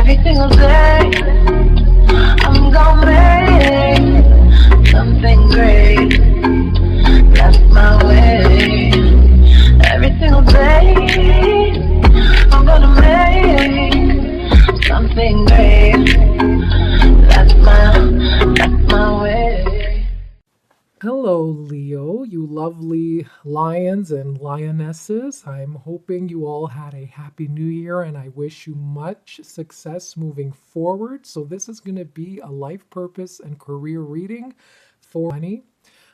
Every single day, I'm gonna make something great. That's my way. Every single day, I'm gonna make something great. That's my way. Hello, Leo, you lovely lions and lionesses. I'm hoping you all had a happy new year and I wish you much success moving forward. So, this is going to be a life purpose and career reading for money.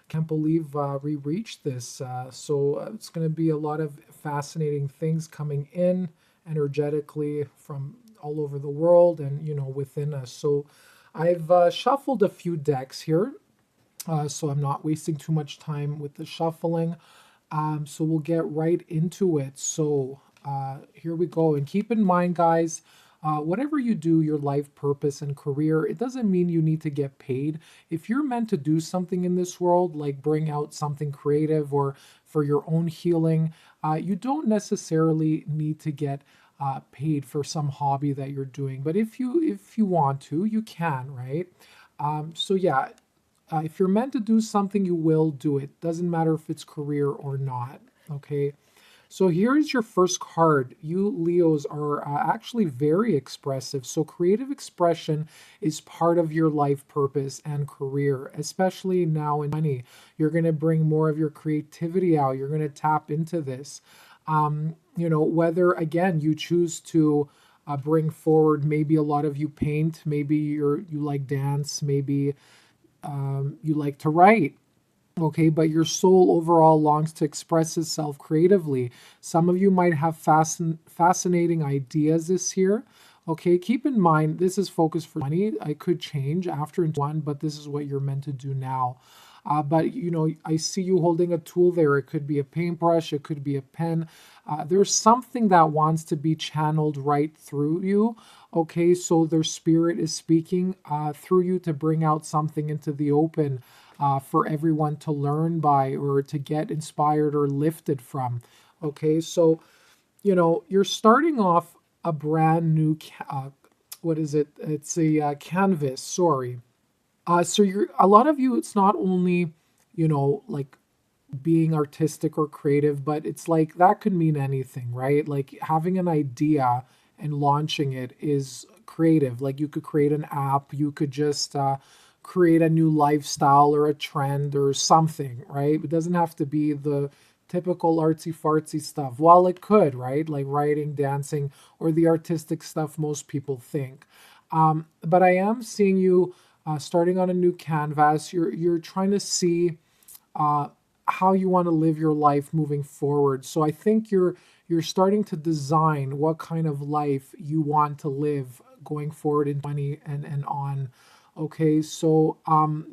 Can't believe we reached this. It's going to be a lot of fascinating things coming in energetically from all over the world and, within us. So, I've shuffled a few decks here. So I'm not wasting too much time with the shuffling. So we'll get right into it. So here we go. And keep in mind, guys, whatever you do, your life purpose and career, it doesn't mean you need to get paid. If you're meant to do something in this world, like bring out something creative or for your own healing, you don't necessarily need to get paid for some hobby that you're doing. But if you want to, you can, right? If you're meant to do something, you will do it. Doesn't matter if it's career or not. Okay. So here's your first card. You Leos are actually very expressive. So creative expression is part of your life purpose and career, especially now in money. You're going to bring more of your creativity out. You're going to tap into this. Whether, again, you choose to bring forward, maybe a lot of you paint, maybe you like dance, maybe you like to write, okay, but your soul overall longs to express itself creatively. Some of you might have fascinating ideas this year. Okay, keep in mind, this is focused for money. I could change after one, but this is what you're meant to do now. But I see you holding a tool there. It could be a paintbrush, it could be a pen. There's something that wants to be channeled right through you. Okay, so their spirit is speaking through you to bring out something into the open for everyone to learn by or to get inspired or lifted from. Okay, so you're starting off a brand new what is it? It's a canvas. Sorry. So a lot of you, it's not only, like being artistic or creative, but it's like that could mean anything, right? Like having an idea and launching it is creative. Like you could create an app, you could just create a new lifestyle or a trend or something, right? It doesn't have to be the typical artsy fartsy stuff. While it could, right? Like writing, dancing, or the artistic stuff most people think. But I am seeing you starting on a new canvas. You're trying to see how you want to live your life moving forward. So I think you're starting to design what kind of life you want to live going forward in 20 and on. Okay, so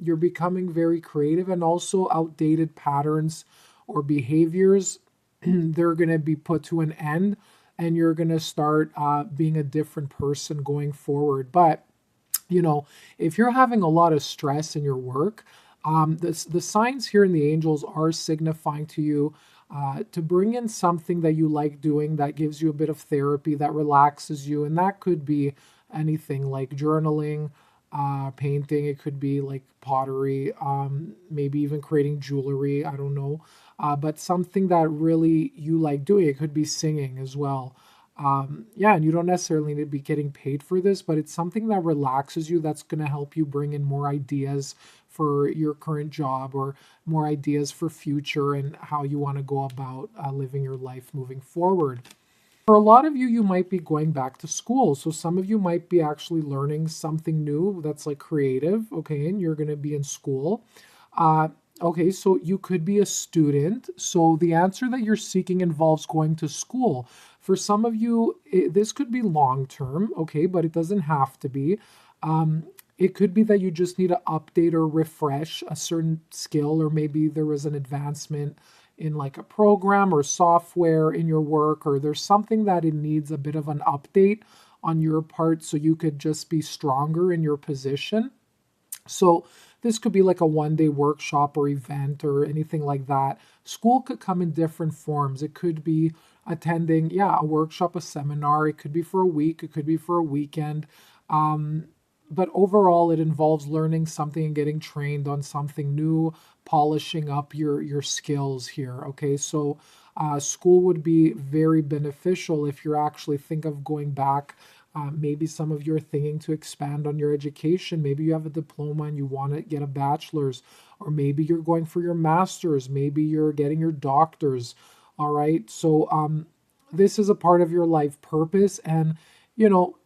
you're becoming very creative, and also outdated patterns or behaviors, they're going to be put to an end, and you're going to start being a different person going forward. But if you're having a lot of stress in your work, the signs here in the angels are signifying to you to bring in something that you like doing that gives you a bit of therapy, that relaxes you. And that could be anything like journaling, painting. It could be like pottery, maybe even creating jewelry. I don't know. But something that really you like doing. It could be singing as well. And you don't necessarily need to be getting paid for this, but it's something that relaxes you, that's going to help you bring in more ideas for your current job or more ideas for future and how you want to go about living your life moving forward. For a lot of you, you might be going back to school. So some of you might be actually learning something new that's like creative, okay, and you're going to be in school. Okay, so you could be a student. So the answer that you're seeking involves going to school. For some of you, this could be long term, okay, but it doesn't have to be. It could be that you just need to update or refresh a certain skill, or maybe there was an advancement in like a program or software in your work, or there's something that it needs a bit of an update on your part so you could just be stronger in your position. So this could be like a one-day workshop or event or anything like that. School could come in different forms. It could be attending, yeah, a workshop, a seminar. It could be for a week, it could be for a weekend. But overall, it involves learning something and getting trained on something new, polishing up your skills here. Okay, so school would be very beneficial if you're actually think of going back. Maybe some of you are thinking to expand on your education. Maybe you have a diploma and you want to get a bachelor's, or maybe you're going for your master's. Maybe you're getting your doctor's. All right, so this is a part of your life purpose, and you know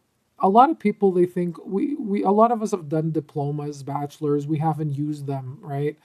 a lot of people, they think we a lot of us have done diplomas, bachelors, we haven't used them, right?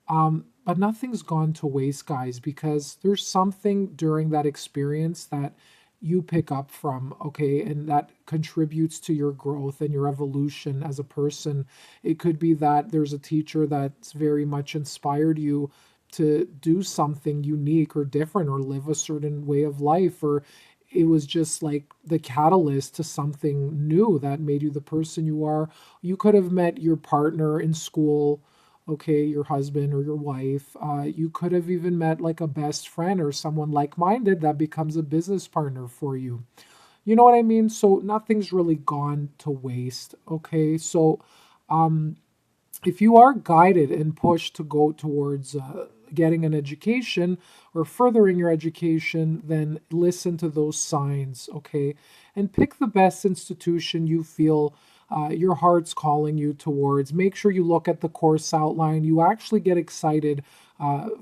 But nothing's gone to waste, guys, because there's something during that experience that you pick up from, okay, and that contributes to your growth and your evolution as a person. It could be that there's a teacher that's very much inspired you to do something unique or different or live a certain way of life, or it was just like the catalyst to something new that made you the person you are. You could have met your partner in school, okay, your husband or your wife. You could have even met like a best friend or someone like minded that becomes a business partner for you. You know what I mean? So nothing's really gone to waste, okay? So, um, if you are guided and pushed to go towards getting an education or furthering your education, then listen to those signs, okay? And pick the best institution you feel your heart's calling you towards. Make sure you look at the course outline. You actually get excited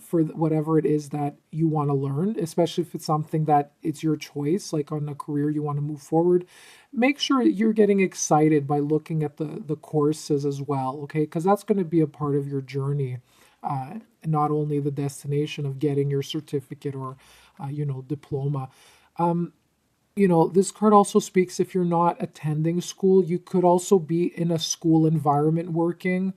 for whatever it is that you want to learn, especially if it's something that it's your choice, like on a career you want to move forward. Make sure you're getting excited by looking at the courses as well, okay? Because that's going to be a part of your journey, not only the destination of getting your certificate or, diploma. Um, this card also speaks if you're not attending school, you could also be in a school environment working,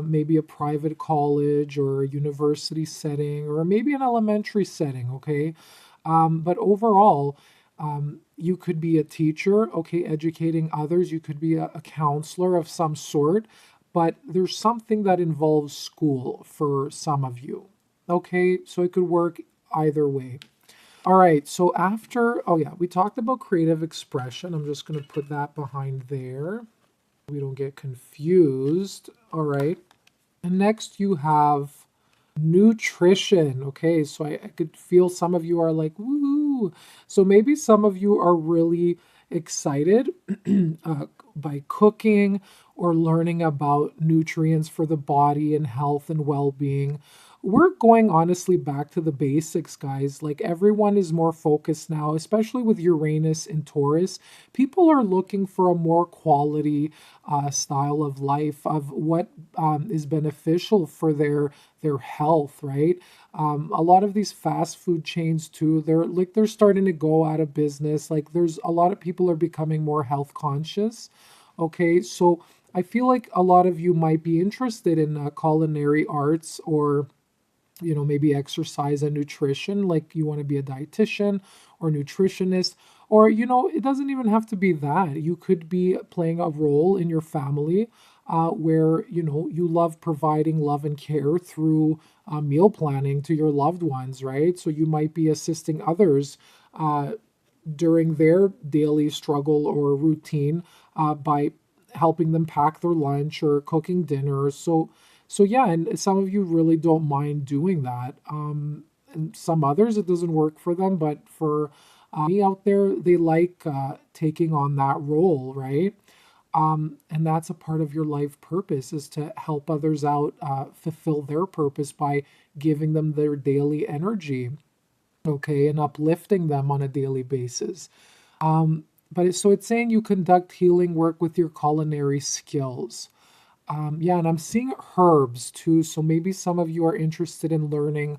maybe a private college or a university setting, or maybe an elementary setting, okay? But overall, you could be a teacher, okay, educating others. You could be a counselor of some sort, but there's something that involves school for some of you, okay? So it could work either way. All right, so oh yeah, we talked about creative expression. I'm just going to put that behind there. We don't get confused. All right. And next you have nutrition. Okay, so I could feel some of you are like, woo. So maybe some of you are really excited by cooking or learning about nutrients for the body and health and well-being. We're going honestly back to the basics, guys. Like everyone is more focused now, especially with Uranus and Taurus. People are looking for a more quality style of life, of what is beneficial for their health, right? A lot of these fast food chains too, they're starting to go out of business. Like there's a lot of people are becoming more health conscious. Okay, so I feel like a lot of you might be interested in culinary arts, or maybe exercise and nutrition, like you want to be a dietitian or nutritionist, or, it doesn't even have to be that. You could be playing a role in your family where, you love providing love and care through meal planning to your loved ones, right? So you might be assisting others during their daily struggle or routine by helping them pack their lunch or cooking dinner. So yeah, and some of you really don't mind doing that. And some others, it doesn't work for them, but for me out there, they like taking on that role, right? And that's a part of your life purpose, is to help others out, fulfill their purpose by giving them their daily energy, okay, and uplifting them on a daily basis. So it's saying you conduct healing work with your culinary skills. Yeah, and I'm seeing herbs too. So maybe some of you are interested in learning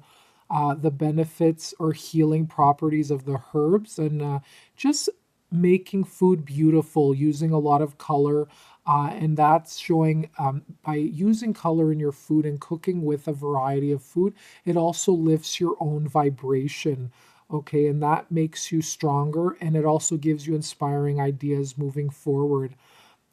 the benefits or healing properties of the herbs, and just making food beautiful using a lot of color. And that's showing by using color in your food and cooking with a variety of food, it also lifts your own vibration. Okay, and that makes you stronger, and it also gives you inspiring ideas moving forward.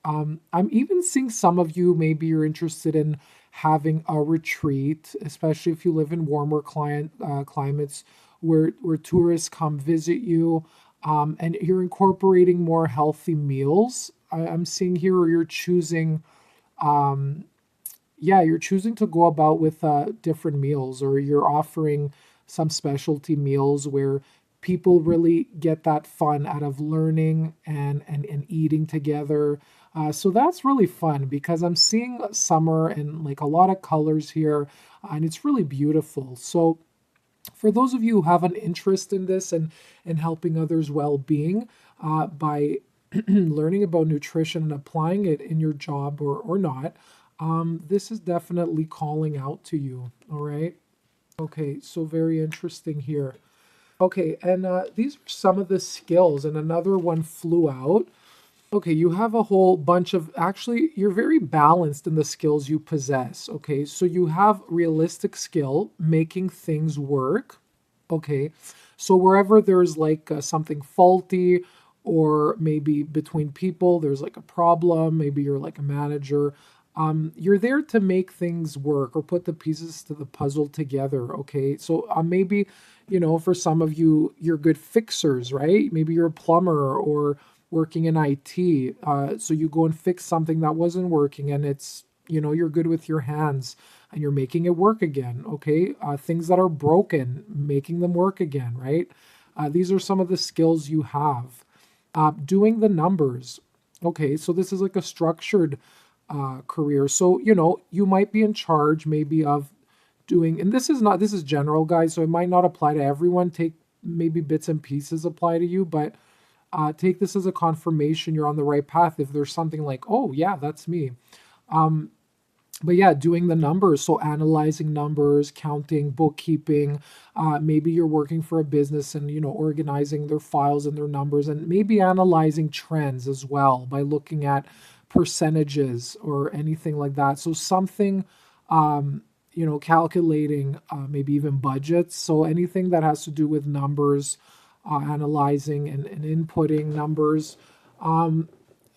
I'm even seeing some of you, maybe you're interested in having a retreat, especially if you live in warmer climates, where tourists come visit you, and you're incorporating more healthy meals. I'm seeing here, or you're choosing, um, yeah, you're choosing to go about with different meals, or you're offering some specialty meals where people really get that fun out of learning and eating together. So that's really fun because I'm seeing summer and like a lot of colors here, and it's really beautiful. So for those of you who have an interest in this and helping others' well-being by learning about nutrition and applying it in your job or not, this is definitely calling out to you. All right. Okay. So very interesting here. Okay. And these are some of the skills, and another one flew out. Okay, you have a whole bunch of, actually, you're very balanced in the skills you possess. Okay, so you have realistic skill, making things work. Okay, so wherever there's like something faulty, or maybe between people, there's like a problem, maybe you're like a manager, you're there to make things work or put the pieces to the puzzle together. Okay, so maybe, for some of you, you're good fixers, right? Maybe you're a plumber or working in IT. So you go and fix something that wasn't working, and it's, you're good with your hands and you're making it work again. Okay. Things that are broken, making them work again, right? These are some of the skills you have. Doing the numbers. Okay. So this is like a structured career. So, you might be in charge maybe of doing, and this is general, guys. So it might not apply to everyone. Take maybe bits and pieces apply to you, but take this as a confirmation you're on the right path if there's something like, oh, yeah, that's me. But yeah, doing the numbers. So analyzing numbers, counting, bookkeeping. Maybe you're working for a business and, organizing their files and their numbers, and maybe analyzing trends as well by looking at percentages or anything like that. So something, calculating, maybe even budgets. So anything that has to do with numbers, analyzing and inputting numbers.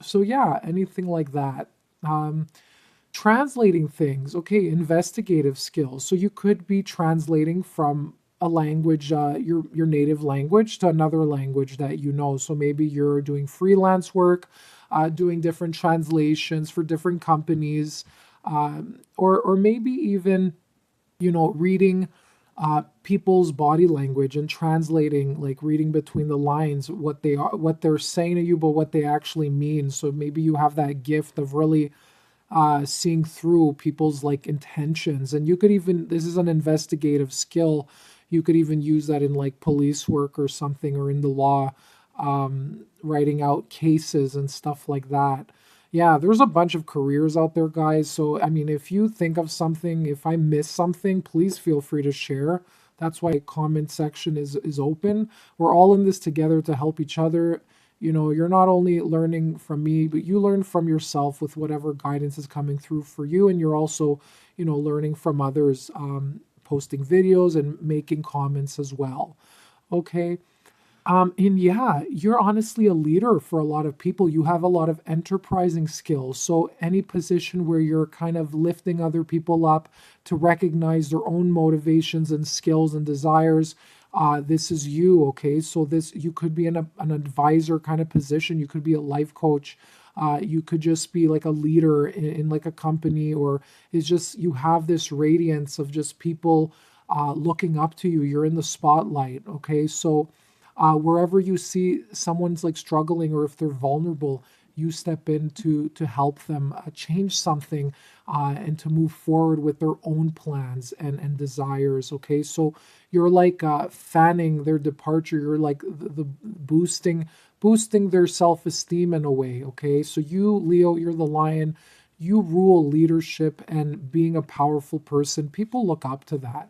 So yeah, anything like that. Translating things. Okay, investigative skills. So you could be translating from a language, your native language, to another language that you know. So maybe you're doing freelance work, doing different translations for different companies, or maybe even, reading people's body language and translating, like reading between the lines, what they're saying to you, but what they actually mean. So maybe you have that gift of really seeing through people's like intentions. And you could even, this is an investigative skill, you could even use that in like police work or something, or in the law, writing out cases and stuff like that. Yeah, there's a bunch of careers out there, guys. So I mean, if you think of something, if I miss something, please feel free to share. That's why comment section is open. We're all in this together to help each other. You're not only learning from me, but you learn from yourself with whatever guidance is coming through for you. And you're also, learning from others, posting videos and making comments as well. Okay. And yeah, you're honestly a leader for a lot of people. You have a lot of enterprising skills. So any position where you're kind of lifting other people up to recognize their own motivations and skills and desires, this is you. Okay, so you could be in an advisor kind of position. You could be a life coach. You could just be like a leader in like a company, or it's just you have this radiance of just people looking up to you. You're in the spotlight. Okay, so wherever you see someone's like struggling, or if they're vulnerable, you step in to help them change something, and to move forward with their own plans and desires. Okay, so you're like fanning their departure. You're like the boosting their self-esteem in a way. Okay, so you, Leo, you're the lion. You rule leadership and being a powerful person. People look up to that.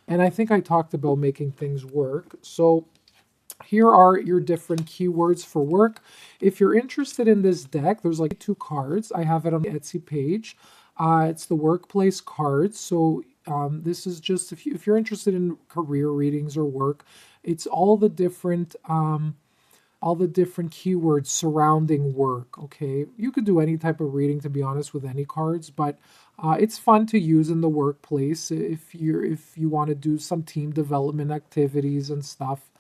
And I think I talked about making things work. So here are your different keywords for work. If you're interested in this deck, there's like 2 cards. I have it on the Etsy page. It's the workplace cards. So this is just, if you're interested in career readings or work, it's all the different all the different keywords surrounding work. Okay, you could do any type of reading, to be honest, with any cards, but it's fun to use in the workplace if you want to do some team development activities and stuff.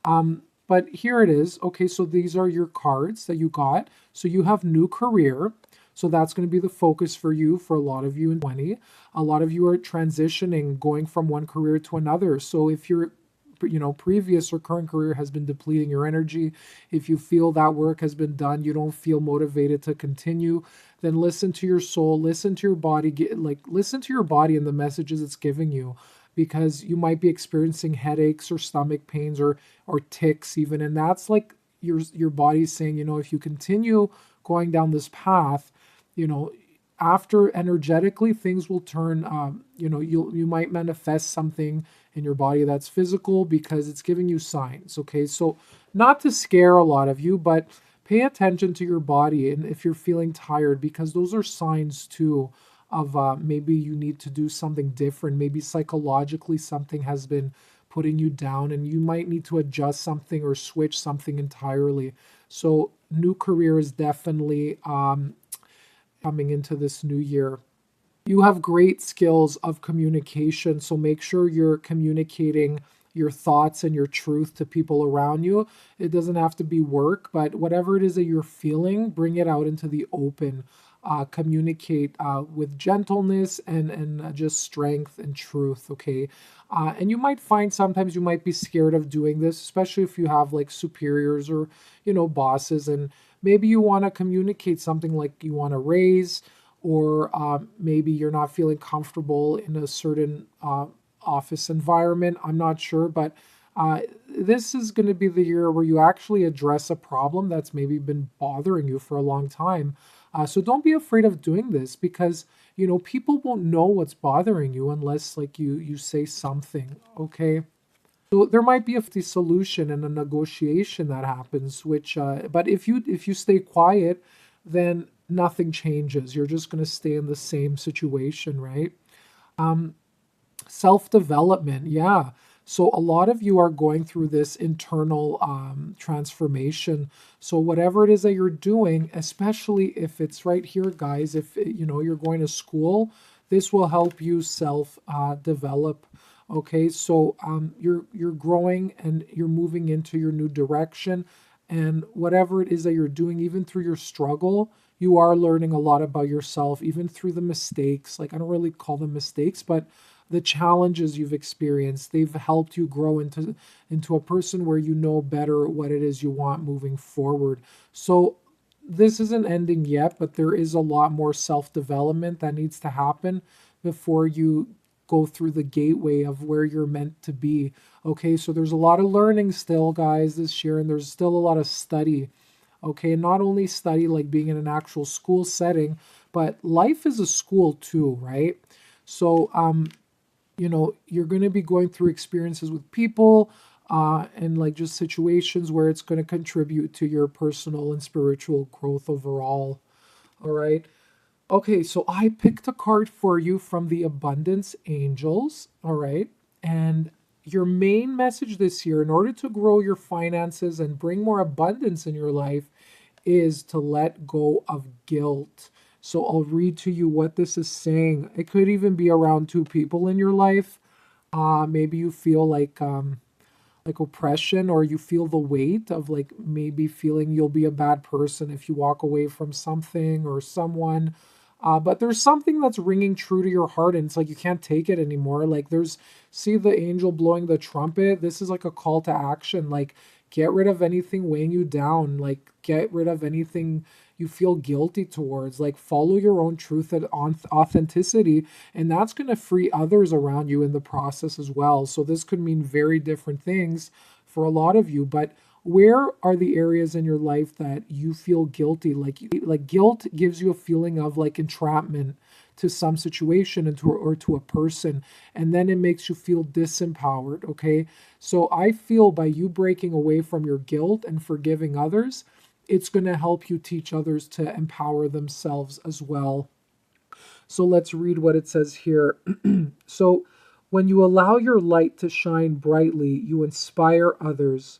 But here it is. Okay, so these are your cards that you got. So you have new career. So that's going to be the focus for you, for a lot of you in 20. A lot of you are transitioning, going from one career to another. So if your previous or current career has been depleting your energy, if you feel that work has been done, you don't feel motivated to continue, then listen to your soul, listen to your body, listen to your body and the messages it's giving you, because you might be experiencing headaches or stomach pains or tics even, and that's like your body's saying, if you continue going down this path, after energetically things will turn, you might manifest something in your body that's physical because it's giving you signs. Okay, so not to scare a lot of you, but pay attention to your body, and if you're feeling tired, because those are signs too of maybe you need to do something different. Maybe psychologically something has been putting you down and you might need to adjust something or switch something entirely. So new career is definitely coming into this new year. You have great skills of communication, so make sure you're communicating your thoughts and your truth to people around you. It doesn't have to be work, but whatever it is that you're feeling, bring it out into the open. Communicate with gentleness and just strength and truth, okay? And you might find sometimes you might be scared of doing this, especially if you have like superiors or, bosses, and maybe you want to communicate something like you want to raise, or maybe you're not feeling comfortable in a certain office environment. I'm not sure, but this is going to be the year where you actually address a problem that's maybe been bothering you for a long time. So don't be afraid of doing this, because people won't know what's bothering you unless like you say something. Okay. So there might be a solution and a negotiation that happens, which but if you stay quiet, then nothing changes. You're just going to stay in the same situation, right? Self-development, yeah. So a lot of you are going through this internal transformation. So whatever it is that you're doing, especially if it's right here, guys, if you're going to school, this will help you self-develop. Okay, so you're growing and you're moving into your new direction, and whatever it is that you're doing, even through your struggle, you are learning a lot about yourself, even through the mistakes. Like, I don't really call them mistakes, but the challenges you've experienced, they've helped you grow into a person where you know better what it is you want moving forward. So this isn't ending yet, but there is a lot more self-development that needs to happen before you go through the gateway of where you're meant to be. Okay, so there's a lot of learning still, guys, this year, and there's still a lot of study. Okay, not only study like being in an actual school setting, but life is a school too, right? So you're going to be going through experiences with people and like just situations where it's going to contribute to your personal and spiritual growth overall. All right. Okay, so I picked a card for you from the Abundance Angels. All right. And your main message this year, in order to grow your finances and bring more abundance in your life, is to let go of guilt. So I'll read to you what this is saying. It could even be around two people in your life. Maybe you feel like oppression, or you feel the weight of like maybe feeling you'll be a bad person if you walk away from something or someone. But there's something that's ringing true to your heart, and it's like you can't take it anymore. Like see the angel blowing the trumpet. This is like a call to action. Like, get rid of anything weighing you down. Like, get rid of anything you feel guilty towards. Like, follow your own truth and authenticity, and that's going to free others around you in the process as well. So this could mean very different things for a lot of you, but where are the areas in your life that you feel guilty? Like guilt gives you a feeling of like entrapment to some situation or to a person, and then it makes you feel disempowered. Okay, so I feel by you breaking away from your guilt and forgiving others, it's going to help you teach others to empower themselves as well. So let's read what it says here. So when you allow your light to shine brightly, you inspire others.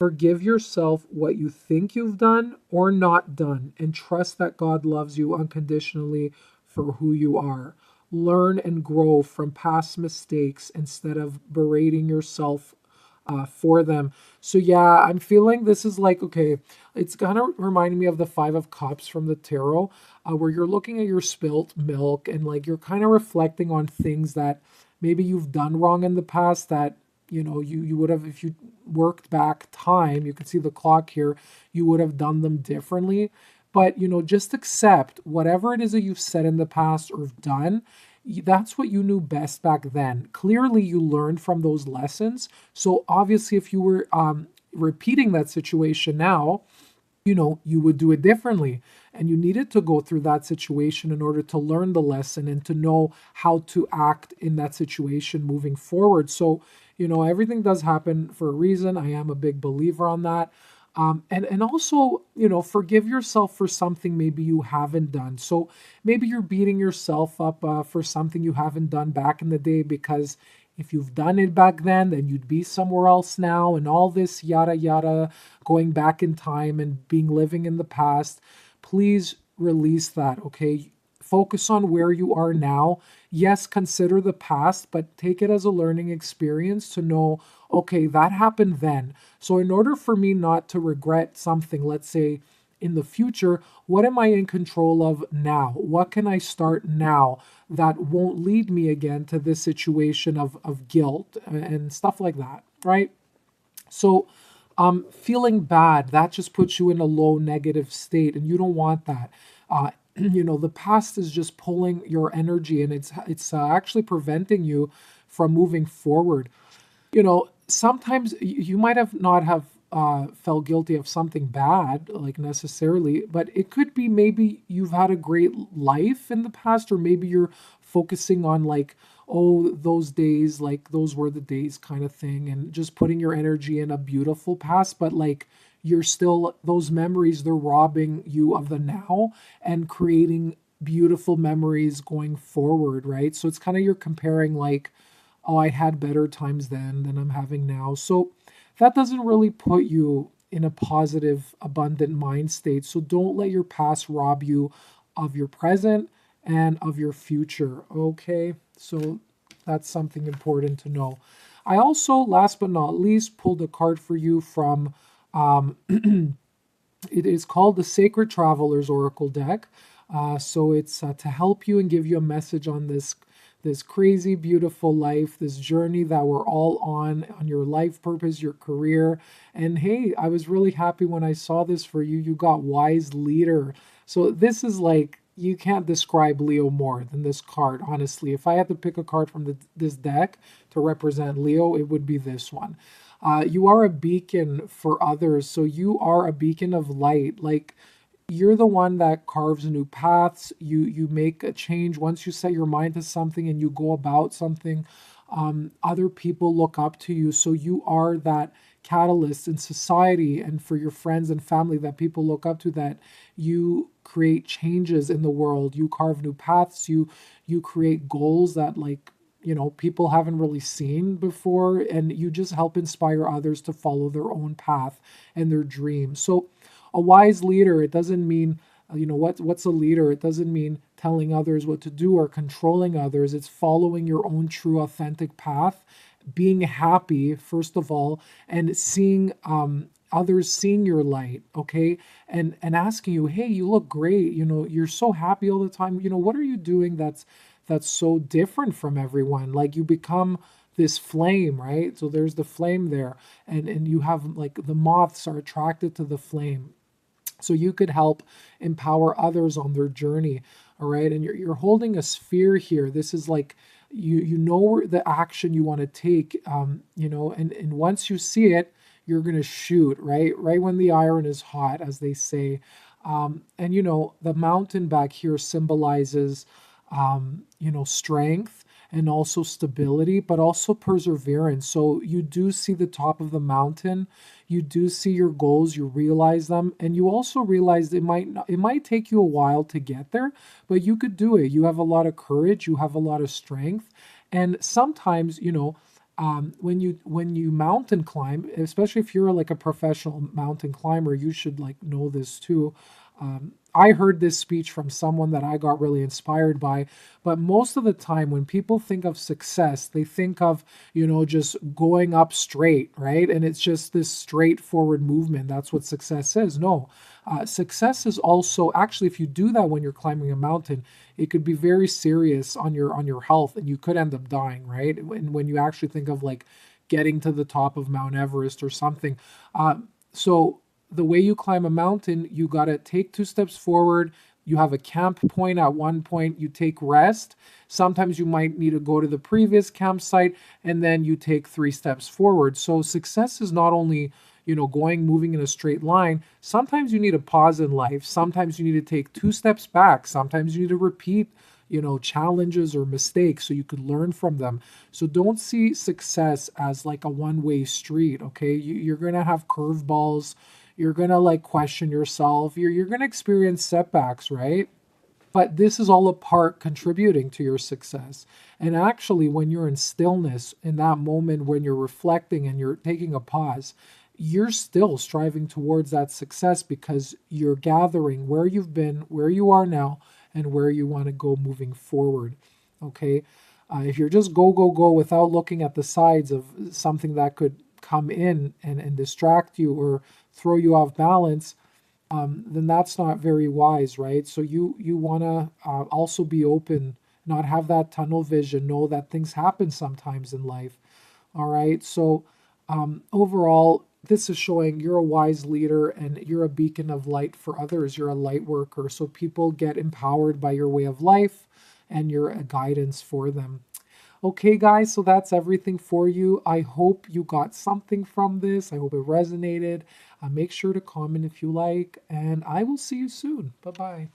Forgive yourself what you think you've done or not done, and trust that God loves you unconditionally for who you are. Learn and grow from past mistakes instead of berating yourself for them. So yeah, I'm feeling this is like, okay, it's kind of reminding me of the Five of Cups from the tarot, where you're looking at your spilt milk and like you're kind of reflecting on things that maybe you've done wrong in the past that you would have, if you worked back time, you can see the clock here, you would have done them differently. But just accept whatever it is that you've said in the past or done. That's what you knew best back then. Clearly you learned from those lessons. So obviously if you were repeating that situation now, you would do it differently. And you needed to go through that situation in order to learn the lesson and to know how to act in that situation moving forward. So, everything does happen for a reason. I am a big believer on that. And also, forgive yourself for something maybe you haven't done. So maybe you're beating yourself up for something you haven't done back in the day, because if you've done it back then you'd be somewhere else now, and all this yada yada, going back in time and living in the past. Please release that, okay? Focus on where you are now. Yes, consider the past, but take it as a learning experience to know, okay, that happened then. So in order for me not to regret something, let's say in the future, what am I in control of now? What can I start now that won't lead me again to this situation of guilt and stuff like that, right? So feeling bad, that just puts you in a low negative state, and you don't want that. The past is just pulling your energy, and it's actually preventing you from moving forward. Sometimes you might have not have felt guilty of something bad, like necessarily, but it could be maybe you've had a great life in the past, or maybe you're focusing on like, oh, those days, like those were the days kind of thing, and just putting your energy in a beautiful past, but like you're still, those memories, they're robbing you of the now and creating beautiful memories going forward, right? So it's kind of, you're comparing like, oh, I had better times then than I'm having now. So that doesn't really put you in a positive, abundant mind state. So don't let your past rob you of your present and of your future, okay? So that's something important to know. I also, last but not least, pulled a card for you from, it is called the Sacred Travelers Oracle deck. So it's to help you and give you a message on this crazy, beautiful life, this journey that we're all on your life purpose, your career. And hey, I was really happy when I saw this for you. You got Wise Leader. So this is like, you can't describe Leo more than this card, honestly. If I had to pick a card from this deck to represent Leo, it would be this one. You are a beacon for others. So you are a beacon of light. Like, you're the one that carves new paths. You make a change. Once you set your mind to something and you go about something, other people look up to you. So you are that catalyst in society and for your friends and family that people look up to, that you create changes in the world. You carve new paths. You create goals that, like, people haven't really seen before, and you just help inspire others to follow their own path and their dreams. So a wise leader, it doesn't mean, what's a leader? It doesn't mean telling others what to do or controlling others. It's following your own true, authentic path, being happy, first of all, and seeing others seeing your light, okay? And asking you, hey, you look great. You're so happy all the time. What are you doing that's so different from everyone? Like, you become this flame, right? So there's the flame there, and you have, like, the moths are attracted to the flame. So you could help empower others on their journey, all right? And you're holding a sphere here. This is like, you know the action you want to take, and once you see it, you're going to shoot, right? Right when the iron is hot, as they say. And the mountain back here symbolizes, strength and also stability, but also perseverance. So you do see the top of the mountain, you do see your goals, you realize them, and you also realize it might take you a while to get there, but you could do it. You have a lot of courage, you have a lot of strength, and sometimes, When you mountain climb, especially if you're like a professional mountain climber, you should like know this too. I heard this speech from someone that I got really inspired by, but most of the time when people think of success, they think of, just going up straight, right? And it's just this straightforward movement. That's what success is. No, success is also, actually, if you do that when you're climbing a mountain, it could be very serious on your health, and you could end up dying, right? When you actually think of like getting to the top of Mount Everest or something. So the way you climb a mountain, you got to take 2 steps forward. You have a camp point. At one point, you take rest. Sometimes you might need to go to the previous campsite, and then you take 3 steps forward. So success is not only, moving in a straight line. Sometimes you need a pause in life. Sometimes you need to take 2 steps back. Sometimes you need to repeat, challenges or mistakes so you could learn from them. So don't see success as like a one-way street, okay? You're going to have curveballs. You're going to like question yourself. You're going to experience setbacks, right? But this is all a part contributing to your success. And actually, when you're in stillness, in that moment when you're reflecting and you're taking a pause, you're still striving towards that success because you're gathering where you've been, where you are now, and where you want to go moving forward. Okay? If you're just go, go, go without looking at the sides of something that could come in and distract you or throw you off balance, then that's not very wise, right? So you want to also be open, not have that tunnel vision, know that things happen sometimes in life. All right. So overall, this is showing you're a wise leader and you're a beacon of light for others. You're a light worker. So people get empowered by your way of life and you're a guidance for them. Okay, guys, so that's everything for you. I hope you got something from this. I hope it resonated. Make sure to comment if you like, and I will see you soon. Bye-bye.